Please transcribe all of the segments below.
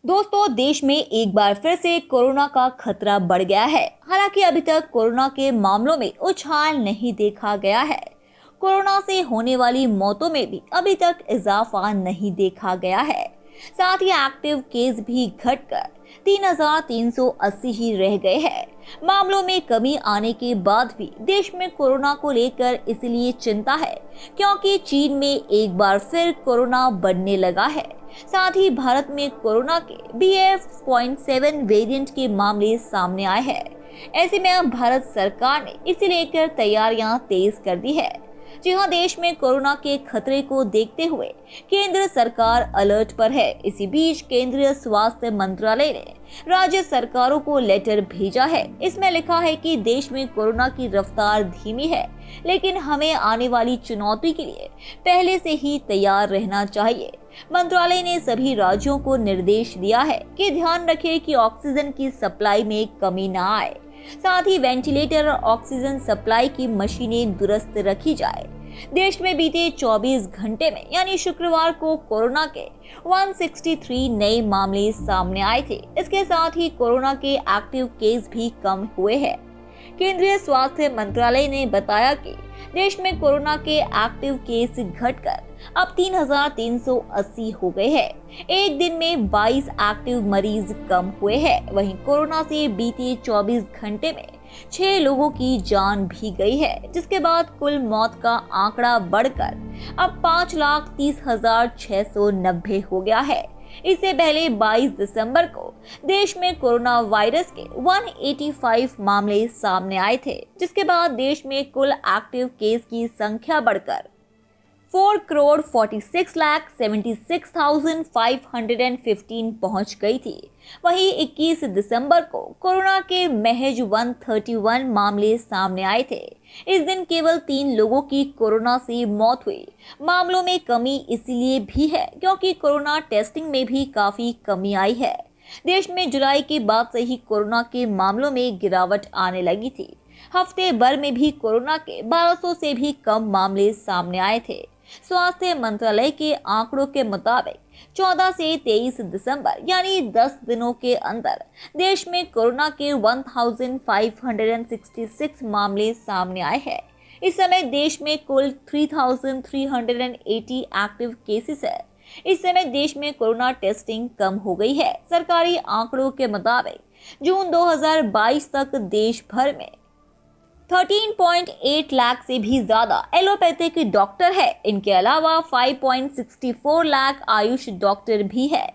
दोस्तों, देश में एक बार फिर से कोरोना का खतरा बढ़ गया है। हालांकि अभी तक कोरोना के मामलों में उछाल नहीं देखा गया है। कोरोना से होने वाली मौतों में भी अभी तक इजाफा नहीं देखा गया है। साथ ही एक्टिव केस भी घटकर 3,380 ही रह गए हैं। मामलों में कमी आने के बाद भी देश में कोरोना को लेकर इसलिए चिंता है क्योंकि चीन में एक बार फिर कोरोना बढ़ने लगा है। साथ ही भारत में कोरोना के BF.7 वेरिएंट के मामले सामने आए हैं। ऐसे में अब भारत सरकार ने इसे लेकर तैयारियां तेज कर दी है। जी हाँ, देश में कोरोना के खतरे को देखते हुए केंद्र सरकार अलर्ट पर है। इसी बीच केंद्रीय स्वास्थ्य मंत्रालय ने राज्य सरकारों को लेटर भेजा है। इसमें लिखा है कि देश में कोरोना की रफ्तार धीमी है, लेकिन हमें आने वाली चुनौती के लिए पहले से ही तैयार रहना चाहिए। मंत्रालय ने सभी राज्यों को निर्देश दिया है कि ध्यान रखें कि ऑक्सीजन की सप्लाई में कमी न आए। साथ ही वेंटिलेटर और ऑक्सीजन सप्लाई की मशीनें दुरुस्त रखी जाए। देश में बीते 24 घंटे में यानी शुक्रवार को कोरोना के 163 नए मामले सामने आए थे। इसके साथ ही कोरोना के एक्टिव केस भी कम हुए हैं। केंद्रीय स्वास्थ्य मंत्रालय ने बताया कि देश में कोरोना के एक्टिव केस घटकर अब 3,380 हो गए हैं। एक दिन में 22 एक्टिव मरीज कम हुए हैं। वहीं कोरोना से बीते 24 घंटे में 6 लोगों की जान भी गई है, जिसके बाद कुल मौत का आंकड़ा बढ़कर अब 5,30,690 हो गया है। इससे पहले 22 दिसंबर को देश में कोरोना वायरस के 185 मामले सामने आए थे, जिसके बाद देश में कुल एक्टिव केस की संख्या बढ़कर 4,46,76,515 पहुंच गई थी। वहीं 21 दिसंबर को कोरोना के महज 131 मामले सामने आए थे। इस दिन केवल 3 लोगों की कोरोना से मौत हुई। मामलों में कमी इसलिए भी है क्योंकि कोरोना टेस्टिंग में भी काफी कमी आई है। देश में जुलाई के बाद से ही कोरोना के मामलों में गिरावट आने लगी थी। हफ्ते भर में भी कोरोना के 1200 से भी कम मामले सामने आए थे। स्वास्थ्य मंत्रालय के आंकड़ों के मुताबिक 14 से 23 दिसंबर यानी 10 दिनों के अंदर देश में कोरोना के 1,566 मामले सामने आए हैं। इस समय देश में कुल 3,380 एक्टिव केसेस है। इस समय देश में कोरोना टेस्टिंग कम हो गई है। सरकारी आंकड़ों के मुताबिक जून 2022 तक देश भर में 13.8 लाख से भी ज्यादा एलोपैथिक डॉक्टर है। इनके अलावा 5.64 लाख आयुष डॉक्टर भी है।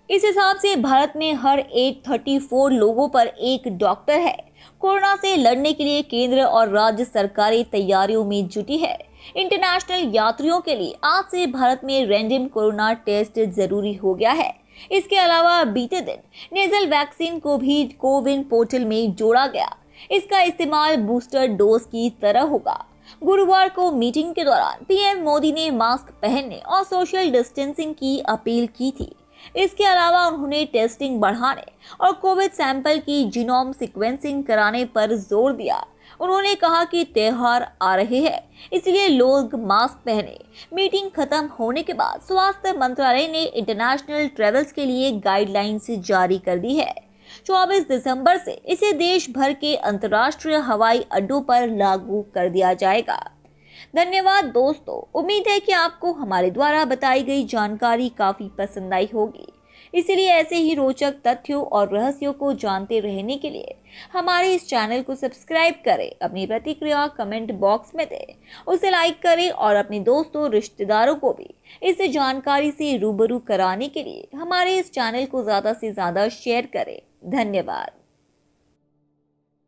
इस हिसाब से भारत में हर 834 लोगों पर एक डॉक्टर है। कोरोना से लड़ने के लिए केंद्र और राज्य सरकारें तैयारियों में जुटी है। इंटरनेशनल यात्रियों के लिए आज से भारत में रैंडम कोरोना टेस्ट जरूरी हो गया है। इसके अलावा बीते दिन नेजल वैक्सीन को भी कोविन पोर्टल में जोड़ा गया। इसका इस्तेमाल बूस्टर डोज की तरह होगा। गुरुवार को मीटिंग के दौरान पीएम मोदी ने मास्क पहनने और सोशल डिस्टेंसिंग की अपील की थी। इसके अलावा उन्होंने टेस्टिंग बढ़ाने और कोविड सैंपल की जीनोम सीक्वेंसिंग कराने पर जोर दिया। उन्होंने कहा कि त्योहार आ रहे हैं, इसलिए लोग मास्क पहने। मीटिंग खत्म होने के बाद स्वास्थ्य मंत्रालय ने इंटरनेशनल ट्रेवल्स के लिए गाइडलाइंस जारी कर दी है। 24 दिसंबर से इसे देश भर के अंतर्राष्ट्रीय हवाई अड्डों पर लागू कर दिया जाएगा। धन्यवाद दोस्तों, उम्मीद है कि आपको हमारे द्वारा बताई गई जानकारी काफी पसंद आई होगी। इसीलिए ऐसे ही रोचक तथ्यों और रहस्यों को जानते रहने के लिए हमारे इस चैनल को सब्सक्राइब करें। अपनी प्रतिक्रिया कमेंट बॉक्स में दें, उसे लाइक करें और अपने दोस्तों रिश्तेदारों को भी इस जानकारी से रूबरू कराने के लिए हमारे इस चैनल को ज़्यादा से ज़्यादा शेयर करें। धन्यवाद।